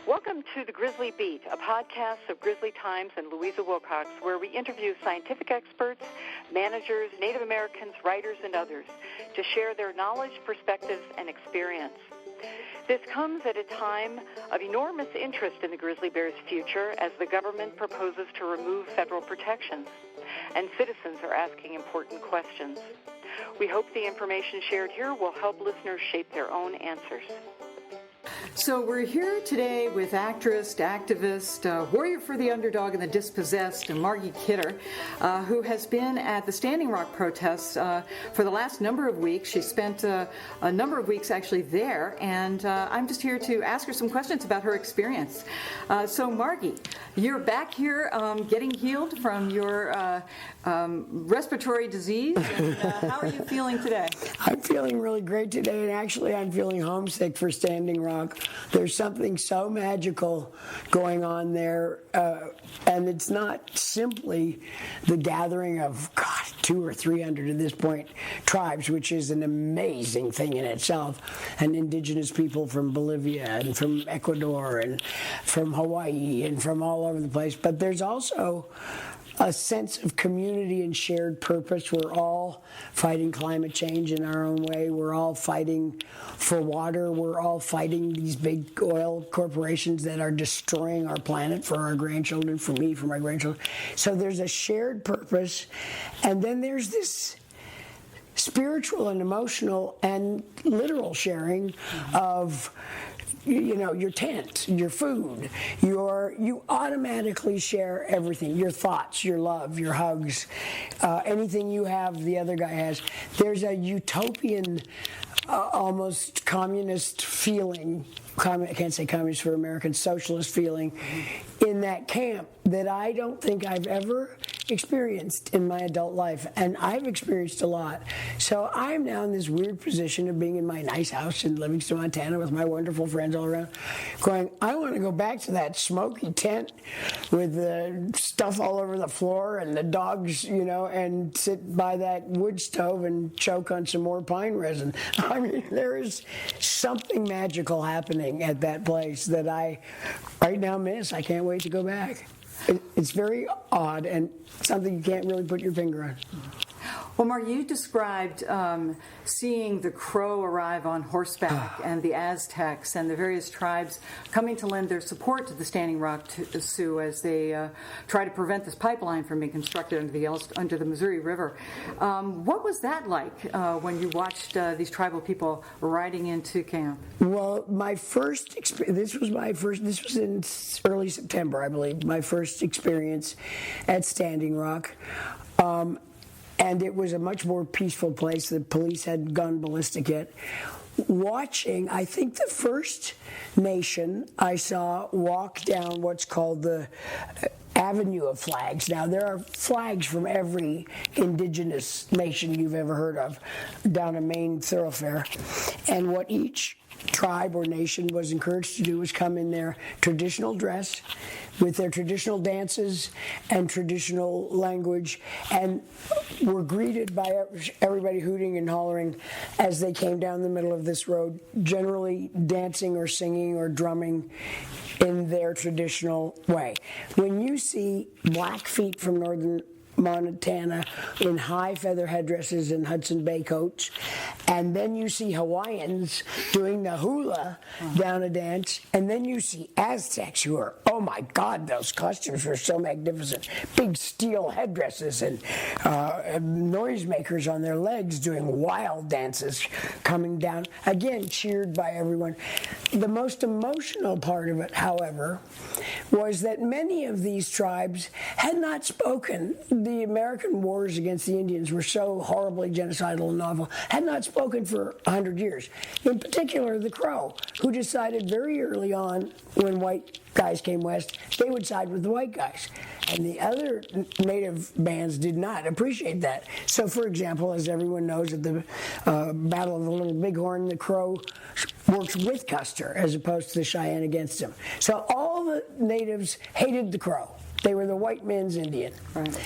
Welcome to The Grizzly Beat, a podcast of Grizzly Times and Louisa Willcox, where we interview scientific experts, managers, Native Americans, writers, and others to share their knowledge, perspectives, and experience. This comes at a time of enormous interest in the grizzly bear's future as the government proposes to remove federal protections, and citizens are asking important questions. We hope the information shared here will help listeners shape their own answers. So we're here today with actress, activist, warrior for the underdog and the dispossessed, Margie Kidder, who has been at the Standing Rock protests for the last number of weeks. She spent a number of weeks actually there, and I'm just here to ask her some questions about her experience. So Margie, you're back here getting healed from your respiratory disease, and how are you feeling today? I'm feeling really great today, and actually I'm feeling homesick for Standing Rock. There's something so magical going on there, and it's not simply the gathering of, 200 or 300 at this point tribes, which is an amazing thing in itself, and indigenous people from Bolivia and from Ecuador and from Hawaii and from all over the place. But there's also a sense of community and shared purpose. We're all fighting climate change in our own way. We're all fighting for water. We're all fighting these big oil corporations that are destroying our planet for our grandchildren, for me, for my grandchildren. So there's a shared purpose. And then there's this spiritual and emotional and literal sharing of your tent, your food, you automatically share everything, your thoughts, your love, your hugs, anything you have, the other guy has. There's a utopian, almost communist feeling, I can't say communist for Americans, socialist feeling in that camp that I don't think I've ever experienced in my adult life, and I've experienced a lot. So I'm now in this weird position of being in my nice house in Livingston, Montana with my wonderful friends all around, going, I want to go back to that smoky tent with the stuff all over the floor and the dogs, and sit by that wood stove and choke on some more pine resin. I mean, there is something magical happening at that place that I right now miss. I can't wait to go back. It's very odd and something you can't really put your finger on. Well, Mark, you described seeing the Crow arrive on horseback and the Aztecs and the various tribes coming to lend their support to the Standing Rock Sioux as they try to prevent this pipeline from being constructed under the Missouri River. What was that like when you watched these tribal people riding into camp? Well, my first this was in early September, I believe, my first experience at Standing Rock. And it was a much more peaceful place. The police hadn't gone ballistic yet. Watching, I think the first nation I saw walk down what's called the Avenue of Flags. Now, there are flags from every indigenous nation you've ever heard of down a main thoroughfare. And what each tribe or nation was encouraged to do was come in their traditional dress with their traditional dances and traditional language, and were greeted by everybody hooting and hollering as they came down the middle of this road, generally dancing or singing or drumming in their traditional way. When you see Blackfeet from northern Montana in high feather headdresses and Hudson Bay coats, and then you see Hawaiians doing the hula down a dance, and then you see Aztecs who are, oh my God, those costumes were so magnificent, big steel headdresses and noisemakers on their legs doing wild dances coming down, again cheered by everyone. The most emotional part of it, however, was that many of these tribes had not spoken. The American wars against the Indians were so horribly genocidal and awful, had not spoken for 100 years. In particular, the Crow, who decided very early on, when white guys came west, they would side with the white guys. And the other native bands did not appreciate that. So, for example, as everyone knows, at the Battle of the Little Bighorn, the Crow works with Custer as opposed to the Cheyenne against him. So all the natives hated the Crow. They were the white man's Indian. Right.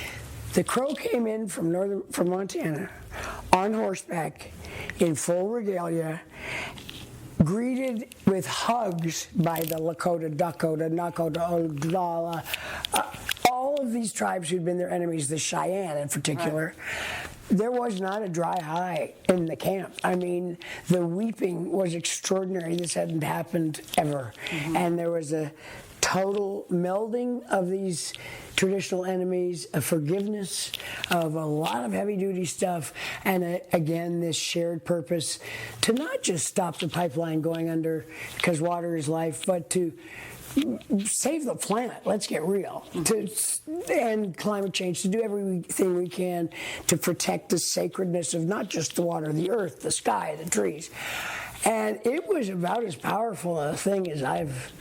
The Crow came in from Montana on horseback in full regalia greeted with hugs by the Lakota, Dakota, Nakota, Oglala, all of these tribes who'd been their enemies, the Cheyenne in particular. There was not a dry eye in the camp. I mean, the weeping was extraordinary. This hadn't happened ever. And there was a total melding of these traditional enemies, a forgiveness of a lot of heavy-duty stuff, and again, this shared purpose to not just stop the pipeline going under because water is life, but to save the planet. Let's get real. To end climate change, to do everything we can to protect the sacredness of not just the water, the earth, the sky, the trees. And it was about as powerful a thing as I've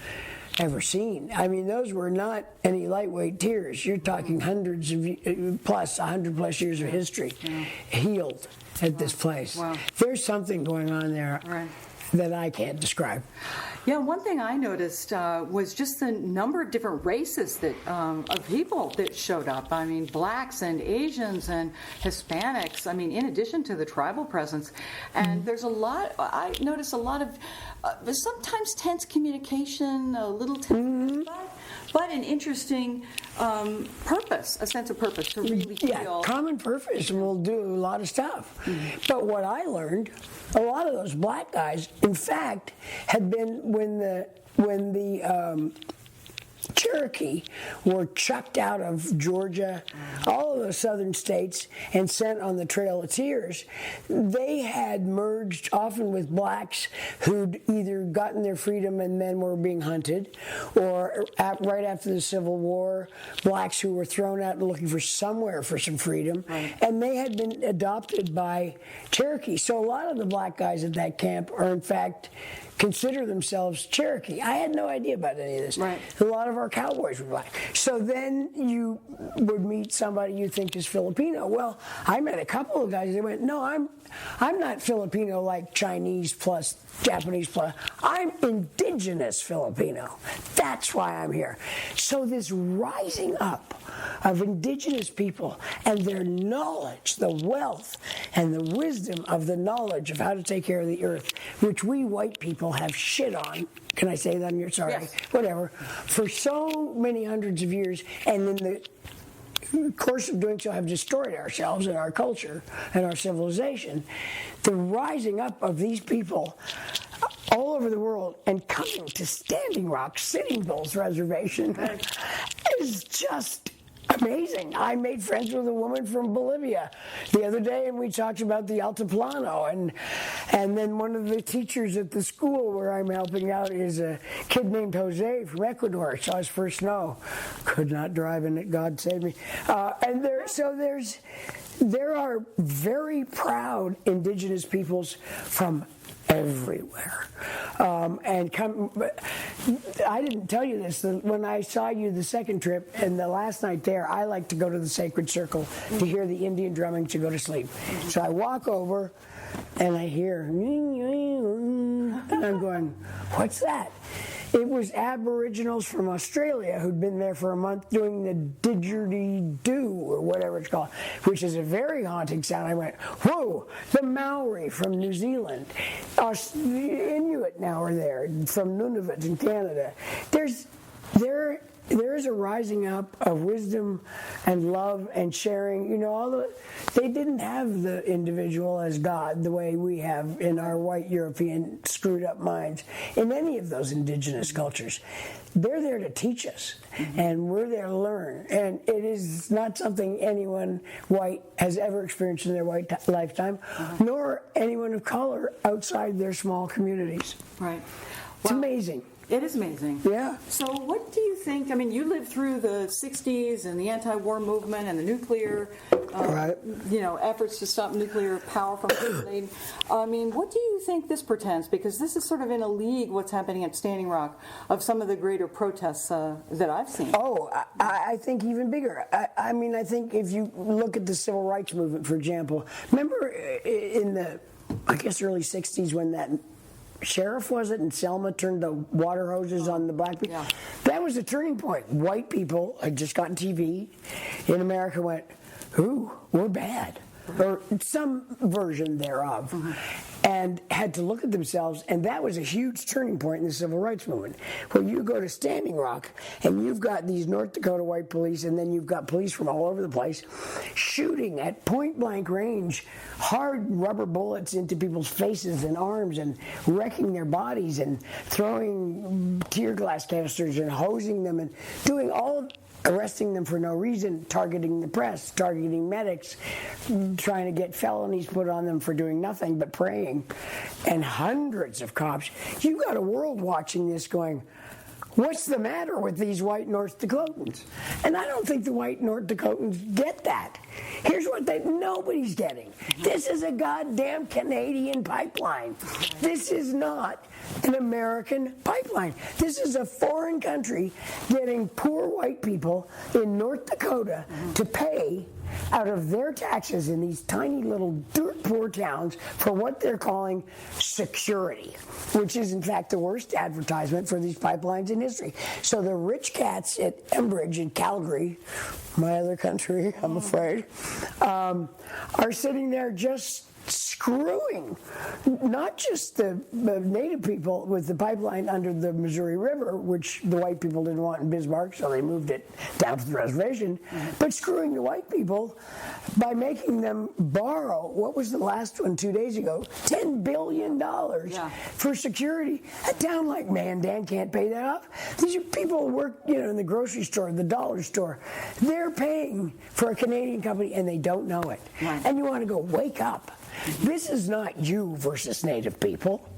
ever seen. I mean, those were not any lightweight tears. You're talking hundreds of 100+ years of history healed at this place. Wow. There's something going on there that I can't describe. Yeah, one thing I noticed was just the number of different races that of people that showed up. I mean, blacks and Asians and Hispanics. I mean, in addition to the tribal presence, and there's a lot. I noticed a lot of sometimes tense communication, a little tense, but an interesting purpose, a sense of purpose to really feel. Yeah, common purpose will do a lot of stuff. But what I learned, a lot of those black guys, in fact, had been when the Cherokee were chucked out of Georgia, all of those southern states, and sent on the Trail of Tears. They had merged often with blacks who'd either gotten their freedom and then were being hunted, or right after the Civil War, blacks who were thrown out and looking for somewhere for some freedom, and they had been adopted by Cherokee. So a lot of the black guys at that camp are in fact consider themselves Cherokee. I had no idea about any of this. A lot of our cowboys were black. So then you would meet somebody you think is Filipino. Well, I met a couple of guys. They went, no, I'm not Filipino like Chinese plus Japanese plus. I'm indigenous Filipino. That's why I'm here. So this rising up of indigenous people and their knowledge, the wealth and the wisdom of the knowledge of how to take care of the earth, which we white people have shit on. Can I say that? You're sorry. Yes. Whatever. For so many hundreds of years, and in the course of doing so have destroyed ourselves and our culture and our civilization. The rising up of these people all over the world and coming to Standing Rock Sitting Bull's reservation is just amazing. I made friends with a woman from Bolivia the other day, and we talked about the Altiplano, and then one of the teachers at the school where I'm helping out is a kid named Jose from Ecuador. Saw his first snow, could not drive in it. God save me. And there are very proud indigenous peoples from everywhere. I didn't tell you this. When I saw you the second trip and the last night there, I like to go to the Sacred Circle to hear the Indian drumming to go to sleep. So I walk over and I hear, and I'm going, what's that? It was Aboriginals from Australia who'd been there for a month doing the didgeridoo, or whatever it's called, which is a very haunting sound. I went, whoa, the Maori from New Zealand. The Inuit now are there, from Nunavut in Canada. There is a rising up of wisdom and love and sharing. You know, they didn't have the individual as God the way we have in our white European screwed up minds in any of those indigenous cultures. They're there to teach us, and we're there to learn. And it is not something anyone white has ever experienced in their white lifetime, nor anyone of color outside their small communities. Right. It's amazing. It is amazing. Yeah. So what do you think, I mean, you lived through the 60s and the anti-war movement and the nuclear, efforts to stop nuclear power from escalating. I mean, what do you think this portends? Because this is sort of in a league, what's happening at Standing Rock, of some of the greater protests that I've seen. Oh, I think even bigger. I mean, I think if you look at the civil rights movement, for example, remember in the, I guess, early 60s when that sheriff, was it, in Selma turned the water hoses on the black people? Yeah. That was a turning point. White people had just gotten TV in America, went, ooh, we're bad, or some version thereof. and had to look at themselves, and that was a huge turning point in the civil rights movement. When you go to Standing Rock, and you've got these North Dakota white police, and then you've got police from all over the place shooting at point-blank range hard rubber bullets into people's faces and arms and wrecking their bodies and throwing tear gas canisters and hosing them and doing all, arresting them for no reason, targeting the press, targeting medics, trying to get felonies put on them for doing nothing but praying, and hundreds of cops. You've got a world watching this going, what's the matter with these white North Dakotans? And I don't think the white North Dakotans get that. Here's what nobody's getting. This is a goddamn Canadian pipeline. This is not an American pipeline. This is a foreign country getting poor white people in North Dakota to pay out of their taxes in these tiny little dirt poor towns for what they're calling security, which is in fact the worst advertisement for these pipelines in history. So the rich cats at Enbridge in Calgary, my other country, I'm afraid, are sitting there just screwing not just the native people with the pipeline under the Missouri River, which the white people didn't want in Bismarck, so they moved it down to the reservation, but screwing the white people by making them borrow, what was the last one 2 days ago, $10 billion for security. A town like Mandan can't pay that off. These are people who work, in the grocery store, the dollar store. They're paying for a Canadian company and they don't know it. Right. And you want to go, wake up. This is not you versus Native people.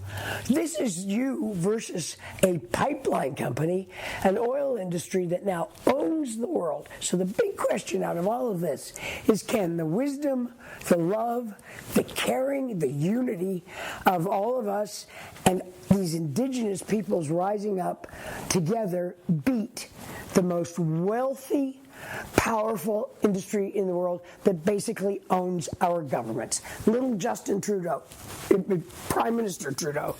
This is you versus a pipeline company, an oil industry that now owns the world. So the big question out of all of this is, can the wisdom, the love, the caring, the unity of all of us and these indigenous peoples rising up together beat the most wealthy, powerful industry in the world that basically owns our governments? Little Justin Trudeau, Prime Minister Trudeau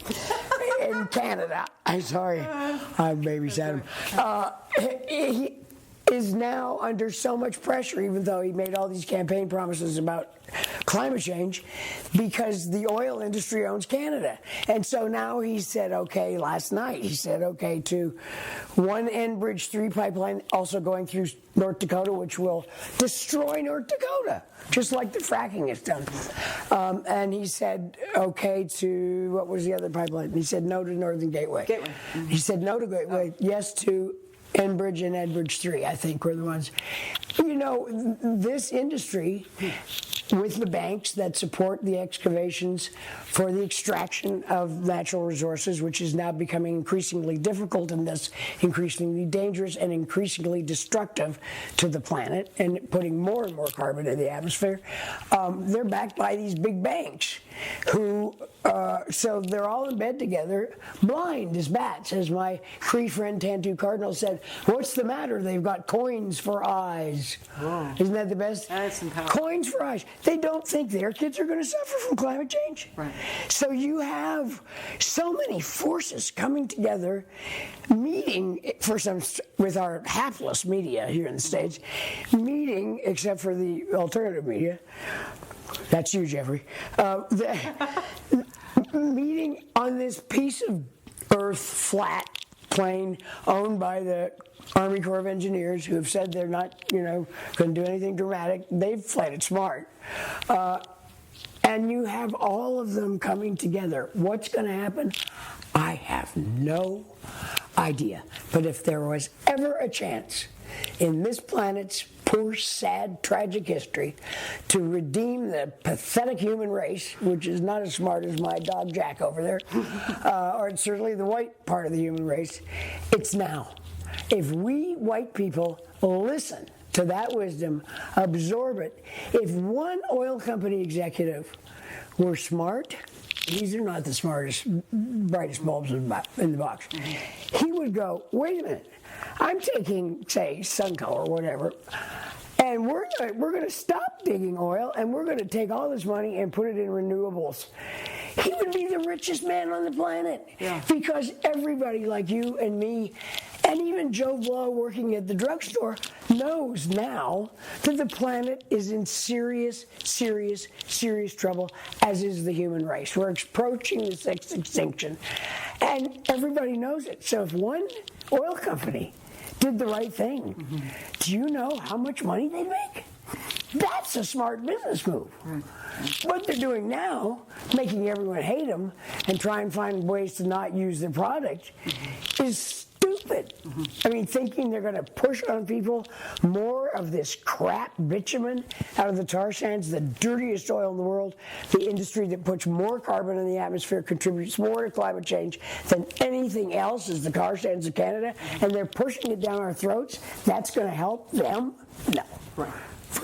in Canada, I'm sorry, I babysat him. He is now under so much pressure, even though he made all these campaign promises about climate change, because the oil industry owns Canada. And so now he said, okay, last night, he said, okay, to one Enbridge 3 pipeline also going through North Dakota, which will destroy North Dakota, just like the fracking has done. And he said, okay, to, what was the other pipeline? He said no to Northern Gateway. He said no to Gateway, yes to Enbridge and Enbridge 3, I think, were the ones. This industry, with the banks that support the excavations for the extraction of natural resources, which is now becoming increasingly difficult and thus increasingly dangerous and increasingly destructive to the planet and putting more and more carbon in the atmosphere, they're backed by these big banks who, so they're all in bed together, blind as bats, as my Cree friend Tantu Cardinal said. What's the matter? They've got coins for eyes. Whoa. Isn't that the best? That's empowering. Coins for eyes. They don't think their kids are going to suffer from climate change. Right. So you have so many forces coming together, meeting with our hapless media here in the States, meeting, except for the alternative media. That's you, Jeffrey. Meeting on this piece of earth, flat plane, owned by the Army Corps of Engineers, who have said they're not, going to do anything dramatic. They've played it smart. And you have all of them coming together. What's going to happen? I have no idea. But if there was ever a chance in this planet's poor, sad, tragic history to redeem the pathetic human race, which is not as smart as my dog Jack over there, or certainly the white part of the human race, it's now. If we white people listen to that wisdom, absorb it, if one oil company executive were smart, these are not the smartest, brightest bulbs in the box, he would go, wait a minute, I'm taking, say, Suncolor or whatever, and we're going to stop digging oil, and we're going to take all this money and put it in renewables. He would be the richest man on the planet, because everybody like you and me And even Joe Blow working at the drugstore knows now that the planet is in serious, serious, serious trouble, as is the human race. We're approaching the sixth extinction. And everybody knows it. So if one oil company did the right thing, do you know how much money they'd make? That's a smart business move. What they're doing now, making everyone hate them and try and find ways to not use their product, is stupid. I mean, thinking they're going to push on people more of this crap bitumen out of the tar sands, the dirtiest oil in the world, the industry that puts more carbon in the atmosphere, contributes more to climate change than anything else is the tar sands of Canada, and they're pushing it down our throats. That's going to help them? No. Right.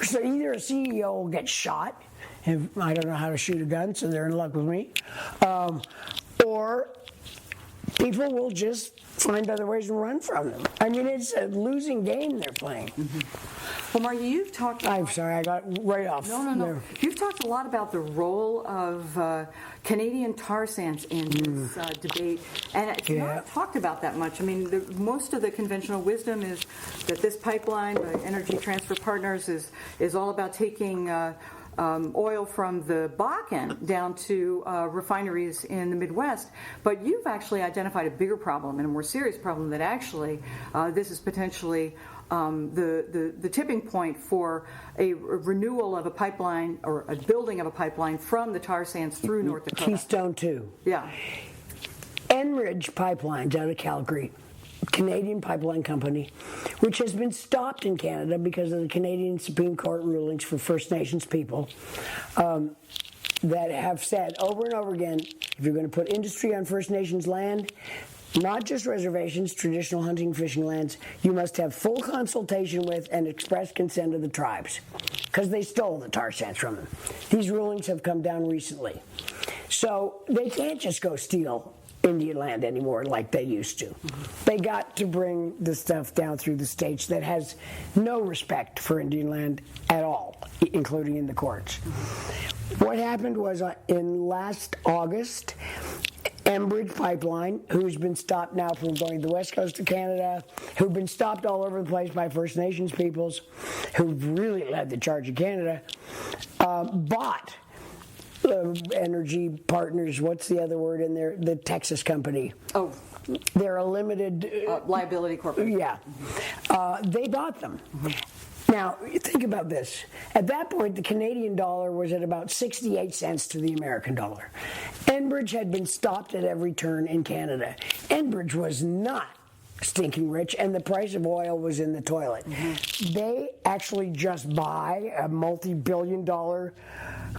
So either a CEO will get shot, and I don't know how to shoot a gun, so they're in luck with me, or people will just find other ways to run from them. I mean, it's a losing game they're playing. Well, Margie, you've talked... I'm sorry, I got right off. No. There. You've talked a lot about the role of Canadian tar sands in this debate, and it's not talked about that much. I mean, most of the conventional wisdom is that this pipeline, Energy Transfer Partners, is all about taking oil from the Bakken down to refineries in the Midwest. But you've actually identified a bigger problem and a more serious problem that actually this is potentially the tipping point for a renewal of a pipeline or a building of a pipeline from the tar sands through North Dakota. Keystone 2. Yeah. Enbridge Pipelines out of Calgary, Canadian pipeline company, which has been stopped in Canada because of the Canadian Supreme Court rulings for First Nations people that have said over and over again, if you're going to put industry on First Nations land, not just reservations, traditional hunting, fishing lands, you must have full consultation with and express consent of the tribes, because they stole the tar sands from them. These rulings have come down recently. So they can't just go steal Indian land anymore like they used to. They got to bring the stuff down through the states that has no respect for Indian land at all, including in the courts. What happened was in last August, Enbridge Pipeline, who's been stopped now from going to the west coast of Canada, who've been stopped all over the place by First Nations peoples, who've really led the charge in Canada, bought Energy Partners, what's the other word in there? The Texas company. Oh. They're a limited... liability corporation. Yeah. They bought them. Now, think about this. At that point, the Canadian dollar was at about 68 cents to the American dollar. Enbridge had been stopped at every turn in Canada. Enbridge was not stinking rich, and the price of oil was in the toilet. They actually just buy a multi-billion-dollar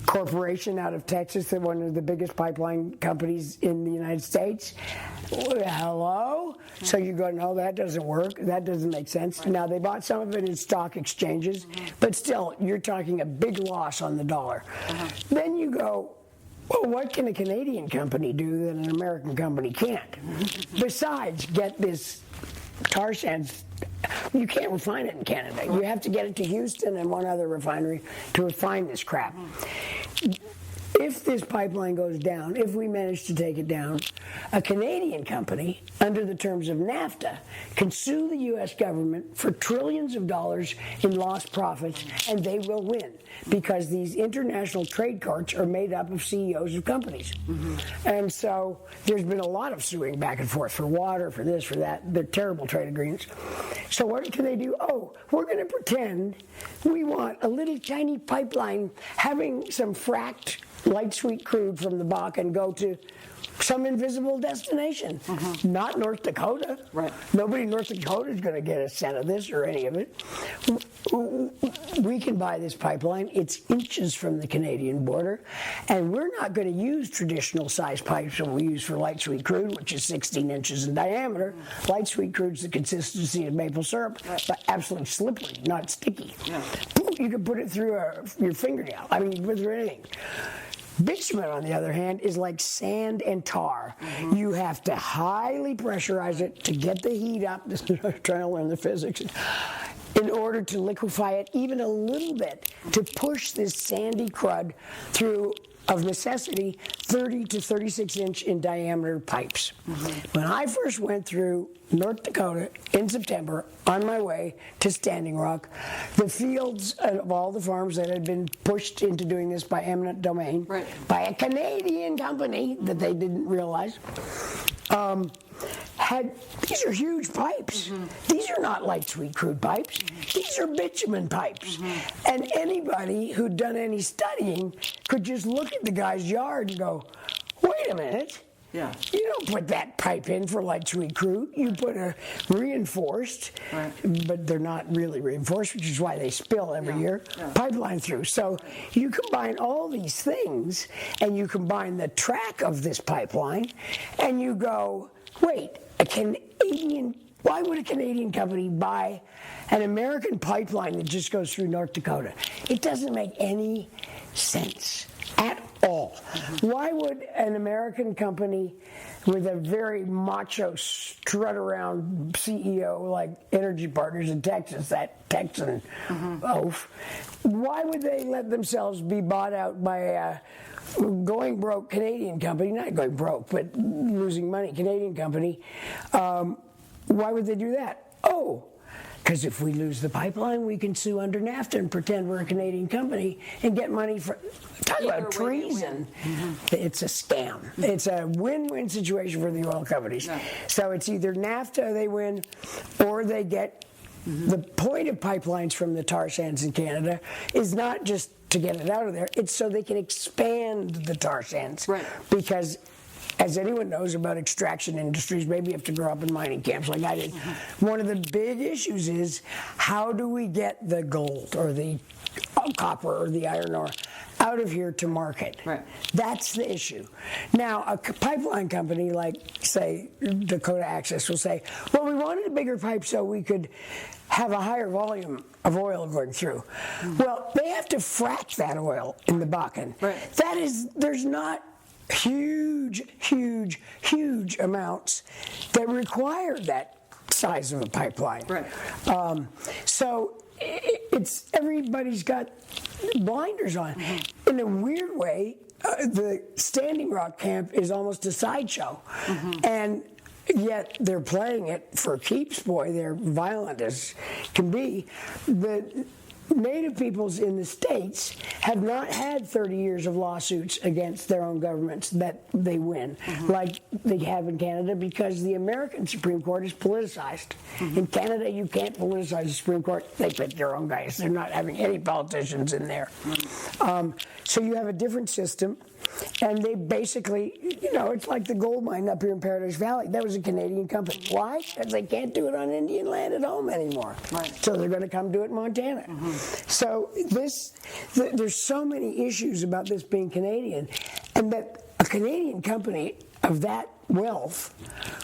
corporation out of Texas, one of the biggest pipeline companies in the United States. Hello? So you go, no, that doesn't work. That doesn't make sense. Now, they bought some of it in stock exchanges, but still, you're talking a big loss on the dollar. Then you go, well, what can a Canadian company do that an American company can't? Besides, get this tar sands. You can't refine it in Canada. You have to get it to Houston and one other refinery to refine this crap. If this pipeline goes down, if we manage to take it down, a Canadian company, under the terms of NAFTA, can sue the U.S. government for trillions of dollars in lost profits, and they will win, because these international trade courts are made up of CEOs of companies. And so there's been a lot of suing back and forth for water, for this, for that. They're terrible trade agreements. So what can they do? Oh, we're going to pretend we want a little tiny pipeline having some fracked light sweet crude from the Bakken go to some invisible destination. Not North Dakota. Right. Nobody in North Dakota is going to get a cent of this or any of it. We can buy this pipeline. It's inches from the Canadian border, and we're not going to use traditional size pipes that we use for light sweet crude, which is 16 inches in diameter. Light sweet crude's the consistency of maple syrup, but absolutely slippery, not sticky. You can put it through your fingernail. I mean, you can put it through anything. Bitumen, on the other hand, is like sand and tar. You have to highly pressurize it to get the heat up. I'm trying to learn the physics. In order to liquefy it even a little bit, to push this sandy crud through of necessity, 30 to 36 inch in diameter pipes. When I first went through North Dakota in September on my way to Standing Rock, the fields of all the farms that had been pushed into doing this by eminent domain, by a Canadian company that they didn't realize, these are huge pipes. These are not light sweet crude pipes. These are bitumen pipes. And anybody who'd done any studying could just look at the guy's yard and go, wait a minute. Yeah. You don't put that pipe in for light sweet crude. You put a reinforced, but they're not really reinforced, which is why they spill every year, pipeline through. So you combine all these things, and you combine the track of this pipeline, and you go, wait, why would a Canadian company buy an American pipeline that just goes through North Dakota? It doesn't make any sense at all. Why would an American company with a very macho, strut-around CEO like Energy Partners in Texas, that Texan oaf, why would they let themselves be bought out by a going broke Canadian company, not going broke, but losing money Canadian company? Why would they do that? Oh, because if we lose the pipeline, we can sue under NAFTA and pretend we're a Canadian company and get money for. Talk about treason. It's a scam. It's a win-win situation for the oil companies. So it's either NAFTA they win, or they get. The point of pipelines from the tar sands in Canada is not just to get it out of there, it's so they can expand the tar sands. Because as anyone knows about extraction industries, maybe you have to grow up in mining camps like I did. One of the big issues is, how do we get the gold or the copper or the iron ore out of here to market? That's the issue. Now, a pipeline company like, say, Dakota Access will say, well, we wanted a bigger pipe so we could have a higher volume of oil going through. Well, they have to frack that oil in the Bakken. That is, there's not huge amounts that require that size of a pipeline. So it's everybody's got blinders on. In a weird way, the Standing Rock camp is almost a sideshow, and yet they're playing it for keeps. Boy, they're violent as can be. The Native peoples in the States have not had 30 years of lawsuits against their own governments that they win, like they have in Canada, because the American Supreme Court is politicized. In Canada, you can't politicize the Supreme Court. They pick their own guys. They're not having any politicians in there. So you have a different system, and they basically, it's like the gold mine up here in Paradise Valley. That was a Canadian company. Why? Because they can't do it on Indian land at home anymore. So they're going to come do it in Montana. So there's so many issues about this being Canadian, and that a Canadian company of that wealth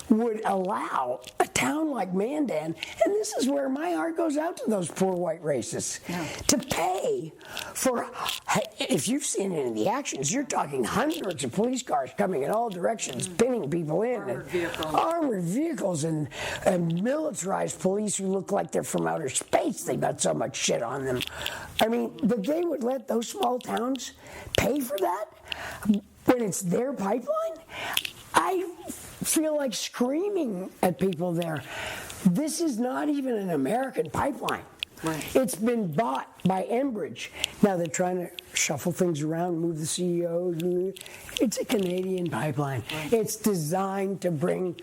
would allow a town like Mandan, and this is where my heart goes out to those poor white racists, to pay for, if you've seen any of the actions, you're talking hundreds of police cars coming in all directions, pinning people in, armored vehicles and militarized police who look like they're from outer space. They got so much shit on them. I mean, but they would let those small towns pay for that when it's their pipeline? I feel like screaming at people there. This is not even an American pipeline. It's been bought by Enbridge. Now they're trying to shuffle things around, move the CEO. It's a Canadian pipeline. It's designed to bring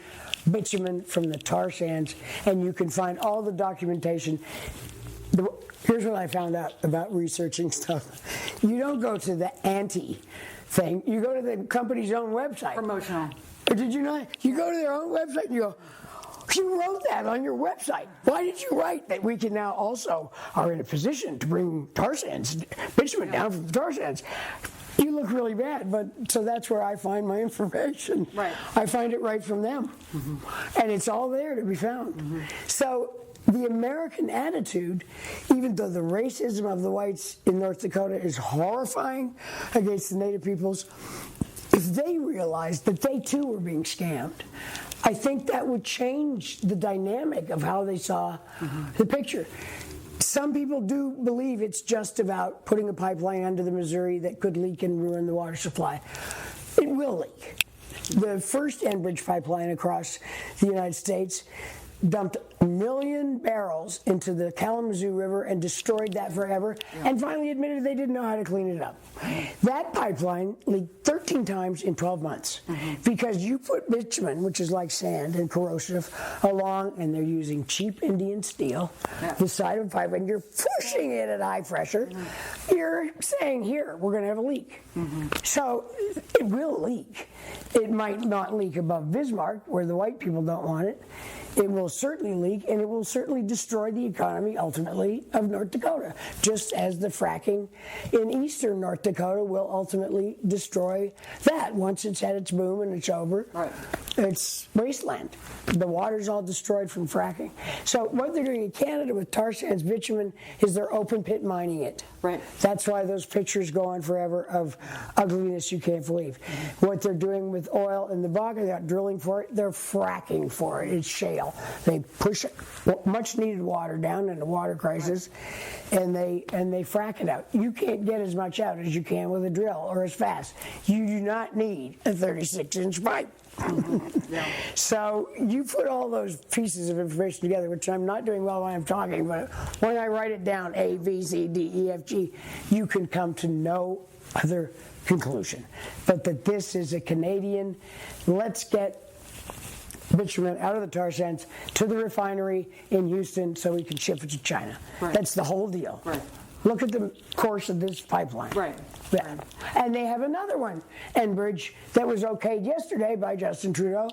bitumen from the tar sands, and you can find all the documentation. Here's what I found out about researching stuff. You don't go to the thing. You go to the company's own website. Promotional. Or did you not? You go to their own website and you go, you wrote that on your website. Why did you write that we can now also are in a position to bring tar sands, bitumen down from the tar sands? You look really bad, but so that's where I find my information. I find it right from them. And it's all there to be found. So the American attitude, even though the racism of the whites in North Dakota is horrifying against the Native peoples, if they realized that they too were being scammed, I think that would change the dynamic of how they saw the picture. some people do believe it's just about putting a pipeline under the Missouri that could leak and ruin the water supply. It will leak. The first Enbridge pipeline across the United States dumped 1 million barrels into the Kalamazoo River and destroyed that forever, and finally admitted they didn't know how to clean it up. That pipeline leaked 13 times in 12 months because you put bitumen, which is like sand and corrosive, along, and they're using cheap Indian steel, the side of a pipe, and you're pushing it at high pressure. You're saying, here, we're going to have a leak. So it will leak. It might not leak above Bismarck, where the white people don't want it. It will certainly leak, and it will certainly destroy the economy, ultimately, of North Dakota, just as the fracking in eastern North Dakota will ultimately destroy that. Once it's had its boom and it's over, it's wasteland. The water's all destroyed from fracking. So what they're doing in Canada with tar sands bitumen is they're open pit mining it. That's why those pictures go on forever of ugliness you can't believe. What they're doing with oil in the Bakken, they're not drilling for it, they're fracking for it. It's shale. They push much needed water down in a water crisis, and they frack it out. You can't get as much out as you can with a drill or as fast. You do not need a 36-inch pipe. So you put all those pieces of information together, which I'm not doing well when I'm talking, but when I write it down, A, B, C, D, E, F, G, you can come to no other conclusion but that this is a Canadian, let's get bitumen out of the tar sands to the refinery in Houston so we can ship it to China. That's the whole deal. Look at the course of this pipeline. And they have another one, Enbridge, that was okayed yesterday by Justin Trudeau,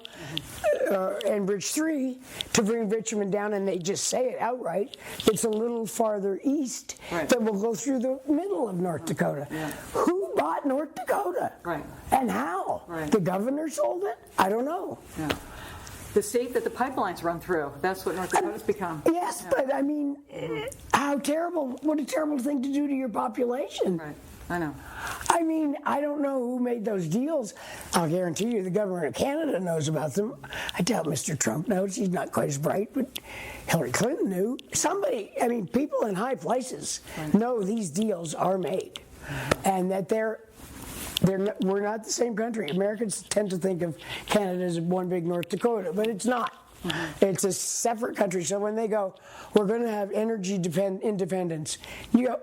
Enbridge 3, to bring bitumen down, and they just say it outright. It's a little farther east that will go through the middle of North Dakota. Who bought North Dakota? And how? The governor sold it? I don't know. The state that the pipelines run through. That's what North Dakota's become. Yes, but I mean, how terrible, what a terrible thing to do to your population. I know. I mean, I don't know who made those deals. I'll guarantee you the government of Canada knows about them. I doubt Mr. Trump knows. He's not quite as bright, but Hillary Clinton knew. Somebody, I mean, people in high places know these deals are made and that we're not the same country. Americans tend to think of Canada as one big North Dakota, but it's not. It's a separate country. So when they go, we're going to have energy independence, you go,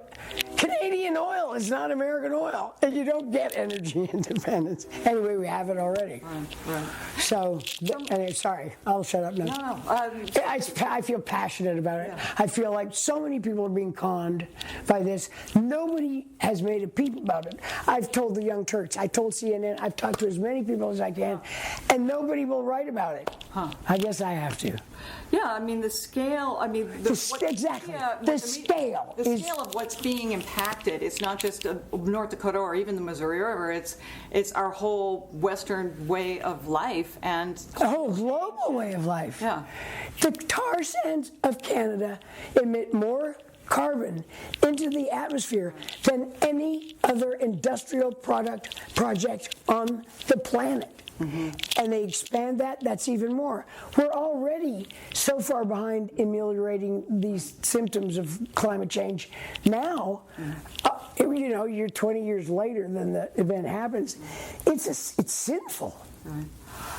Canadian oil is not American oil, and you don't get energy independence. Anyway, we have it already. So, anyway, sorry, I'll shut up now. I feel passionate about it. I feel like so many people are being conned by this. Nobody has made a peep about it. I've told the Young Turks, I told CNN, I've talked to as many people as I can, and nobody will write about it. I guess I have to. I mean, the scale, I mean... The scale of what's being impacted, it's not just North Dakota or even the Missouri River, it's our whole Western way of life and... The whole global way of life. The tar sands of Canada emit more carbon into the atmosphere than any other industrial project on the planet. And they expand that's even more. We're already so far behind ameliorating these symptoms of climate change. Now, you're 20 years later than the event happens. It's sinful.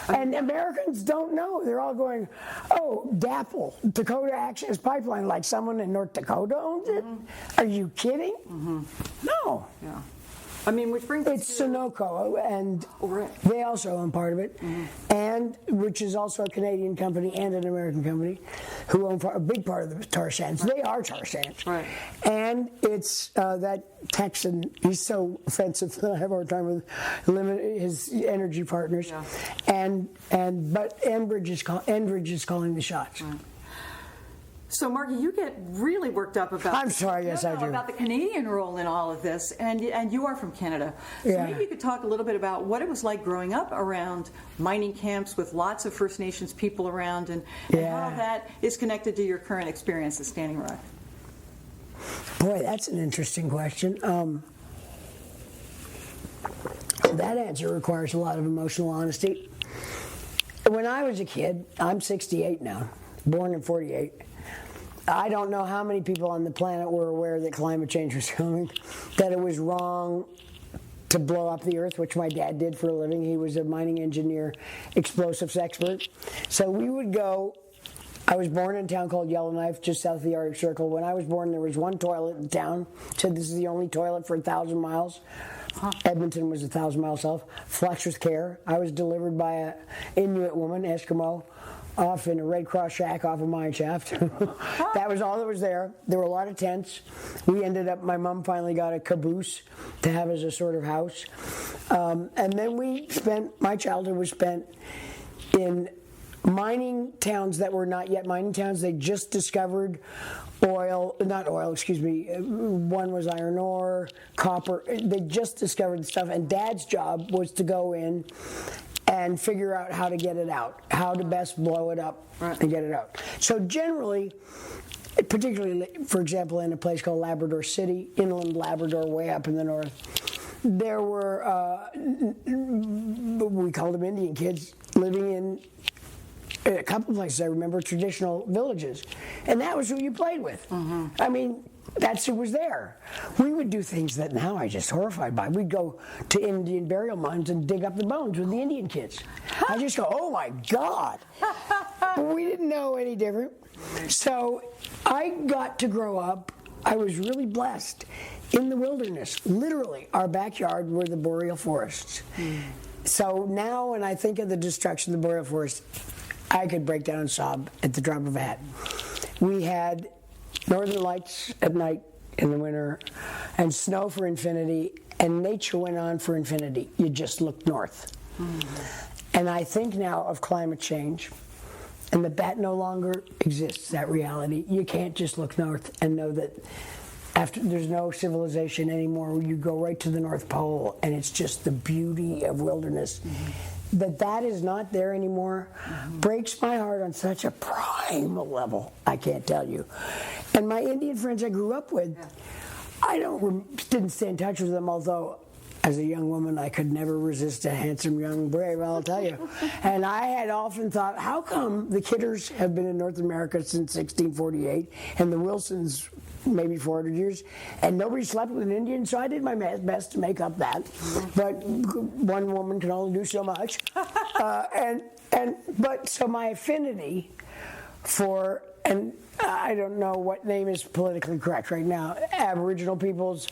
And Americans don't know. They're all going, oh, DAPL, Dakota Access Pipeline, like someone in North Dakota owns it? Are you kidding? No. I mean, which brings us to Sunoco, and they also own part of it, and which is also a Canadian company and an American company, who own a big part of the tar sands. They are tar sands, and it's that Texan. He's so offensive that I have a hard time with his energy partners, but Enbridge is calling the shots. So, Margie, you get really worked up about... I'm sorry, yes, I do. ...about the Canadian role in all of this, and you are from Canada. So maybe you could talk a little bit about what it was like growing up around mining camps with lots of First Nations people around, and how that is connected to your current experience at Standing Rock. Boy, that's an interesting question. That answer requires a lot of emotional honesty. When I was a kid, I'm 68 now, born in 48, I don't know how many people on the planet were aware that climate change was coming, that it was wrong to blow up the earth, which my dad did for a living. He was a mining engineer, explosives expert. So we would go. I was born in a town called Yellowknife, just south of the Arctic Circle. When I was born, there was one toilet in town. Said this is the only toilet for 1,000 miles. Edmonton was 1,000 miles south. Flush with care. I was delivered by an Inuit woman, Eskimo, off in a Red Cross shack off a mine shaft. That was all that was there. There were a lot of tents. We ended up, my mom finally got a caboose to have as a sort of house. And then my childhood was spent in mining towns that were not yet mining towns. They just discovered one was iron ore, copper. They just discovered stuff, and Dad's job was to go in and figure out how to get it out, how to best blow it up and get it out. So generally, particularly, for example, in a place called Labrador City, inland Labrador, way up in the north, there were, we called them Indian kids, living in a couple of places I remember, traditional villages. And that was who you played with. Mm-hmm. I mean, that's who was there. We would do things that now I'm just horrified by. We'd go to Indian burial mounds and dig up the bones with the Indian kids. I just go, oh my God. But we didn't know any different. So I got to grow up. I was really blessed in the wilderness. Literally, our backyard were the boreal forests. Mm. So now when I think of the destruction of the boreal forest, I could break down and sob at the drop of a hat. We had northern lights at night in the winter and snow for infinity, and nature went on for infinity. You just looked north. Mm-hmm. And I think now of climate change, and that no longer exists, that reality. You can't just look north and know that after there's no civilization anymore. You go right to the North Pole, and it's just the beauty of wilderness. Mm-hmm. That is not there anymore breaks my heart on such a primal level, I can't tell you. And my Indian friends I grew up with, I didn't stay in touch with them, although as a young woman I could never resist a handsome young brave, I'll tell you. And I had often thought, how come the Kidders have been in North America since 1648 and the Wilsons maybe 400 years, and nobody slept with an Indian, so I did my best to make up that. But one woman can only do so much. But so my affinity for, and I don't know what name is politically correct right now, Aboriginal peoples,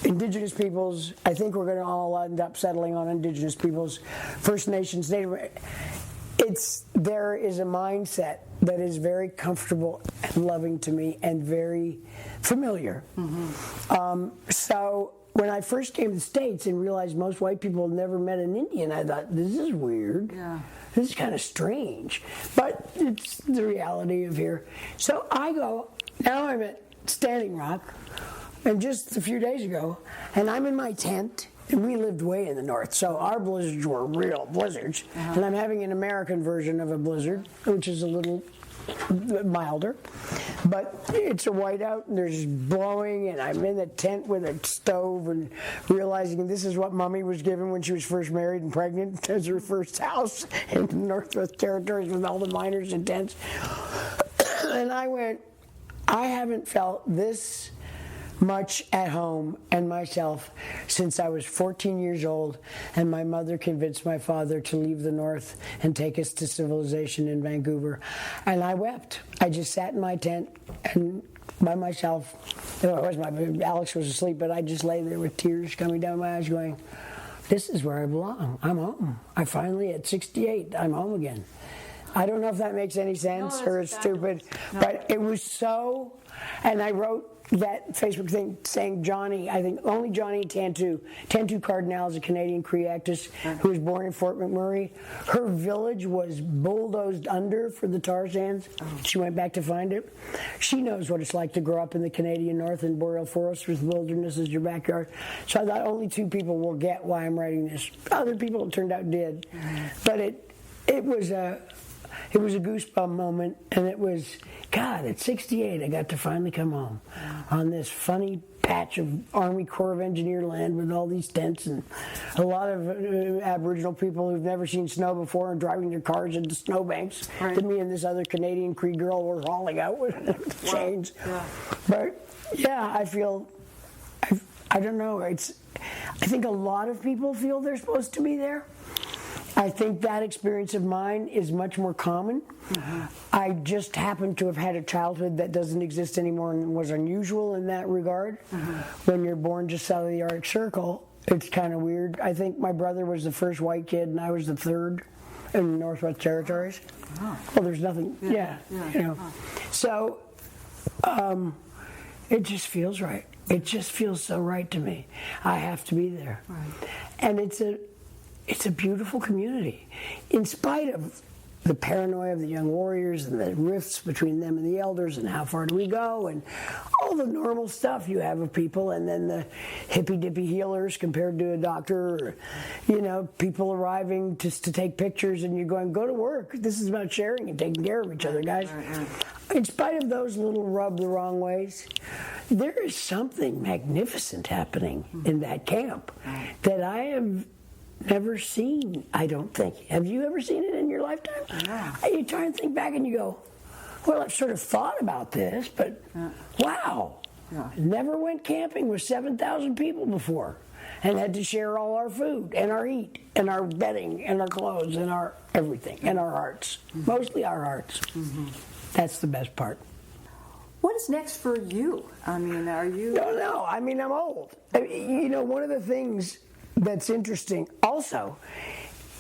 Indigenous peoples, I think we're going to all end up settling on Indigenous peoples, First Nations, Native. There is a mindset that is very comfortable and loving to me and very familiar. Mm-hmm. So when I first came to the States and realized most white people had never met an Indian, I thought, this is weird. Yeah. This is kind of strange. But it's the reality of here. So now I'm at Standing Rock, and just a few days ago, and I'm in my tent. And we lived way in the north, so our blizzards were real blizzards. Uh-huh. And I'm having an American version of a blizzard, which is a little milder. But it's a whiteout, and there's blowing, and I'm in the tent with a stove and realizing this is what Mommy was given when she was first married and pregnant as her first house in the Northwest Territories with all the miners and tents. And I went, I haven't felt this much at home and myself since I was 14 years old, and my mother convinced my father to leave the North and take us to civilization in Vancouver. And I wept. I just sat in my tent and by myself. Alex was asleep, but I just lay there with tears coming down my eyes going, this is where I belong. I'm home. I finally, at 68, I'm home again. I don't know if that makes any sense or it's stupid, but it was so, and I wrote that Facebook thing saying Johnny, I think only Johnny Tantu Cardinal is a Canadian Cree actress who was born in Fort McMurray. Her village was bulldozed under for the tar sands. She went back to find it. She knows what it's like to grow up in the Canadian North in boreal forests with wilderness as your backyard. So I thought only two people will get why I'm writing this. Other people, it turned out, did. But it was a goosebump moment, and it was, God, at 68, I got to finally come home on this funny patch of Army Corps of Engineer land with all these tents and a lot of Aboriginal people who've never seen snow before and driving their cars into snowbanks. Right. That me and this other Canadian Cree girl were hauling out with chains. Yeah. But yeah, I feel, I don't know, I think a lot of people feel they're supposed to be there. I think that experience of mine is much more common. Mm-hmm. I just happen to have had a childhood that doesn't exist anymore and was unusual in that regard. Mm-hmm. When you're born just out of the Arctic Circle, it's kind of weird. I think my brother was the first white kid and I was the third in the Northwest Territories. Oh. Well, there's nothing, yeah. You know. Oh. So it just feels right. It just feels so right to me. I have to be there. Right. And it's a beautiful community. In spite of the paranoia of the young warriors and the rifts between them and the elders and how far do we go and all the normal stuff you have of people, and then the hippy-dippy healers compared to a doctor, or, you know, people arriving just to take pictures and you're going, go to work. This is about sharing and taking care of each other, guys. In spite of those little rub the wrong ways, there is something magnificent happening in that camp that I have never seen, I don't think. Have you ever seen it in your lifetime? Yeah. You try and think back and you go, well, I've sort of thought about this, but wow. Yeah. Never went camping with 7,000 people before and had to share all our food and our heat and our bedding and our clothes and our everything and our hearts. Mm-hmm. Mostly our hearts. Mm-hmm. That's the best part. What is next for you? I mean, are you... No, I mean, I'm old. You know, one of the things that's interesting also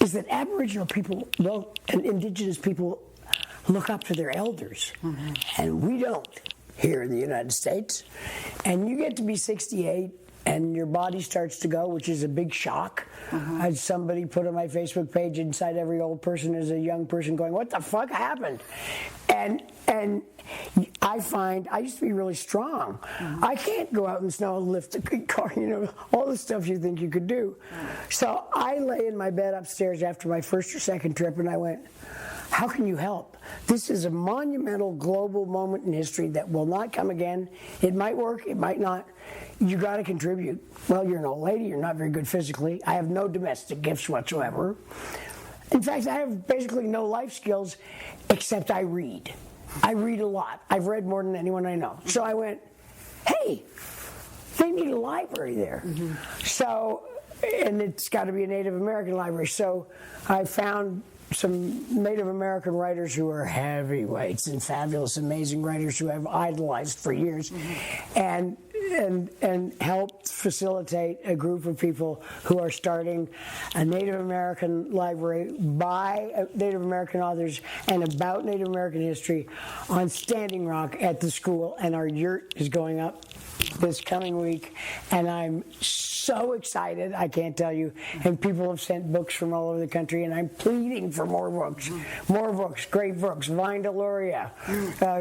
is that Aboriginal people and Indigenous people look up to their elders, and we don't here in the United States. And you get to be 68 and your body starts to go, which is a big shock. As somebody put on my Facebook page, inside every old person is a young person going, what the fuck happened? And I find I used to be really strong. I can't go out in the snow and lift a car, you know, all the stuff you think you could do. So I lay in my bed upstairs after my first or second trip and I went, how can you help? This is a monumental global moment in history that will not come again. It might work, it might not. You got to contribute. Well, you're an old lady, you're not very good physically. I have no domestic gifts whatsoever. In fact, I have basically no life skills except I read. I read a lot. I've read more than anyone I know. So I went, hey, they need a library there. So, and it's got to be a Native American library. So I found some Native American writers who are heavyweights and fabulous, amazing writers who I've idolized for years, and helped facilitate a group of people who are starting a Native American library by Native American authors and about Native American history on Standing Rock at the school, and our yurt is going up this coming week, and I'm so excited, I can't tell you. And people have sent books from all over the country, and I'm pleading for more books. More books, great books. Vine Deloria,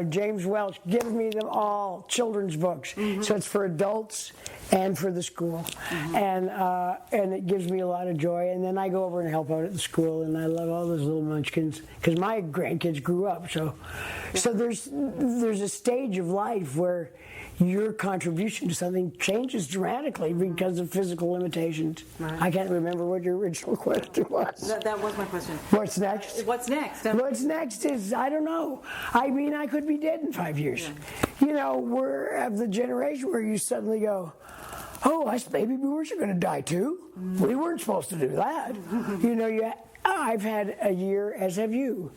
James Welch, give me them all. Children's books. So it's for adults and for the school. And it gives me a lot of joy. And then I go over and help out at the school, and I love all those little munchkins, because my grandkids grew up. So there's a stage of life where your contribution to something changes dramatically because of physical limitations. Right. I can't remember what your original question was. That was my question. What's next? What's next? What's next is, I don't know. I mean, I could be dead in 5 years. Yeah. You know, we're of the generation where you suddenly go, oh, us baby boomers are going to die too? We weren't supposed to do that. You know, I've had a year, as have you,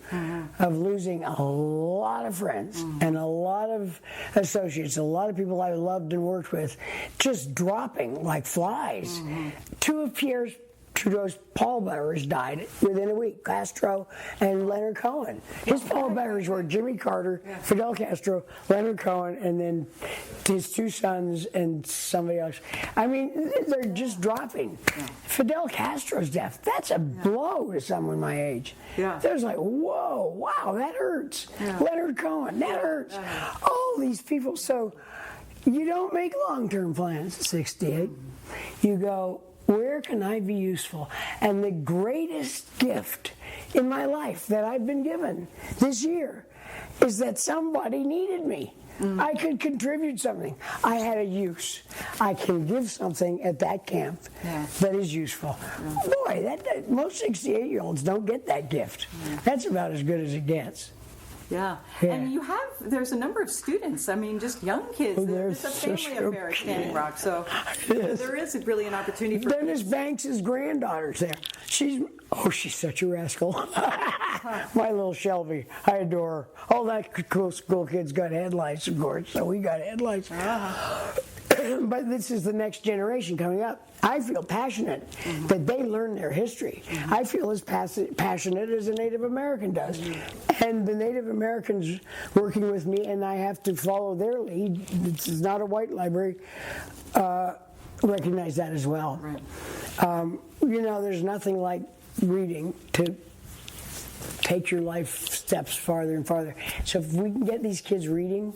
of losing a lot of friends and a lot of associates, a lot of people I loved and worked with, just dropping like flies. Two of Pierre Trudeau's pallbearers died within a week, Castro and Leonard Cohen. His pallbearers were Jimmy Carter, Fidel Castro, Leonard Cohen, and then his two sons and somebody else. I mean, they're just dropping. Fidel Castro's death, that's a blow to someone my age. There's like, whoa, wow, that hurts. Leonard Cohen, that hurts. All these people. So you don't make long-term plans at 68. You go, where can I be useful? And the greatest gift in my life that I've been given this year is that somebody needed me. I could contribute something. I had a use. I can give something at that camp that is useful. Boy, most 68-year-olds don't get that gift. That's about as good as it gets. Yeah. And there's a number of students, I mean, just young kids. It's a family affair at Standing Rock, so there is really an opportunity for Dennis Banks' granddaughter's there. She's such a rascal. My little Shelby, I adore her. All that cool school kids got headlights, of course, so we got headlights. But this is the next generation coming up. I feel passionate that they learn their history. I feel as passionate as a Native American does. And the Native Americans working with me, and I have to follow their lead, this is not a white library, recognize that as well. Right. There's nothing like reading to take your life steps farther and farther. So if we can get these kids reading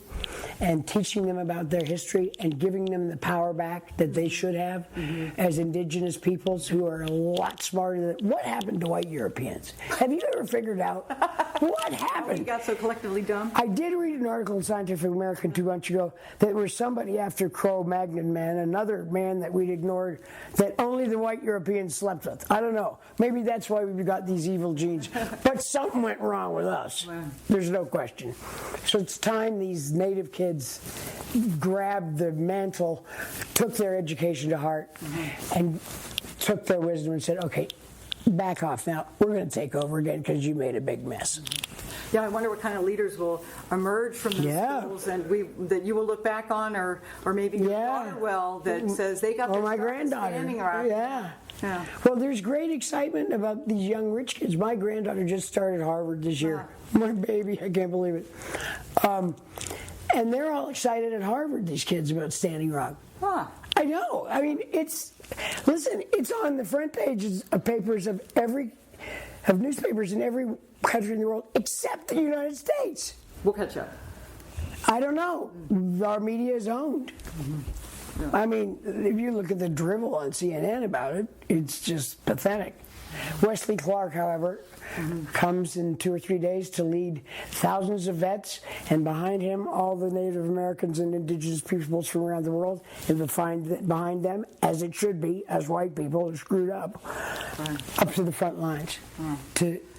and teaching them about their history and giving them the power back that they should have as indigenous peoples who are a lot smarter than... What happened to white Europeans? Have you ever figured out what happened? We got so collectively dumb. I did read an article in Scientific American 2 months ago that was somebody after Cro-Magnon man, another man that we'd ignored, that only the white Europeans slept with. I don't know. Maybe that's why we've got these evil genes. But something went wrong with us. Wow. There's no question. So it's time these Native kids grabbed the mantle, took their education to heart, and took their wisdom and said, okay, back off now. We're going to take over again because you made a big mess. Yeah, I wonder what kind of leaders will emerge from those schools and that you will look back on, or maybe your daughter that says they got their my start granddaughter. Standing Rock. Yeah. Well, there's great excitement about these young rich kids. My granddaughter just started Harvard this year. My baby, I can't believe it. And they're all excited at Harvard, these kids, about Standing Rock. I know. I mean, it's on the front pages of papers of newspapers in every country in the world except the United States. We'll catch up. I don't know. Our media is owned. Yeah. I mean, if you look at the drivel on CNN about it, it's just pathetic. Wesley Clark, however, comes in 2 or 3 days to lead thousands of vets, and behind him, all the Native Americans and indigenous peoples from around the world, and behind them, as it should be, as white people are screwed up, up to the front lines.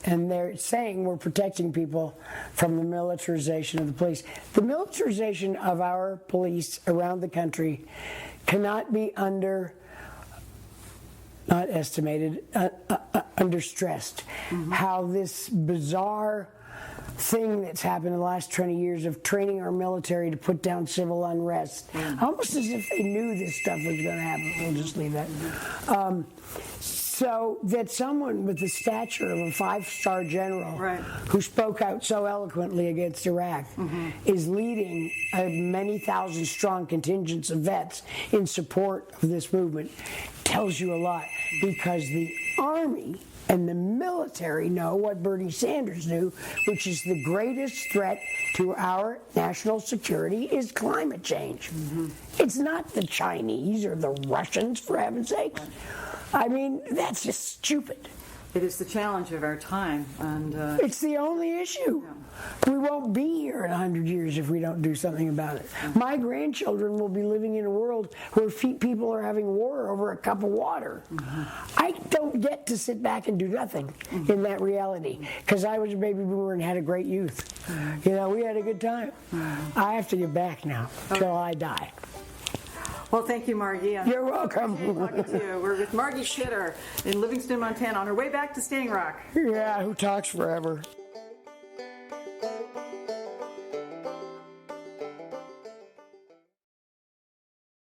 And they're saying we're protecting people from the militarization of the police. The militarization of our police around the country cannot be understressed. How this bizarre thing that's happened in the last 20 years of training our military to put down civil unrest, almost as if they knew this stuff was going to happen. We'll just leave that. So that someone with the stature of a 5-star general who spoke out so eloquently against Iraq is leading a many thousand strong contingents of vets in support of this movement tells you a lot, because the Army and the military know what Bernie Sanders knew, which is the greatest threat to our national security is climate change. It's not the Chinese or the Russians, for heaven's sake. I mean, that's just stupid. It is the challenge of our time, and it's the only issue. We won't be here in 100 years if we don't do something about it. My grandchildren will be living in a world where people are having war over a cup of water. I don't get to sit back and do nothing in that reality, because I was a baby boomer and had a great youth. We had a good time. I have to get back now till I die. Well, thank you, Margie. You're welcome. Talking to you. We're with Margie Kidder in Livingston, Montana, on her way back to Standing Rock. Yeah, who talks forever.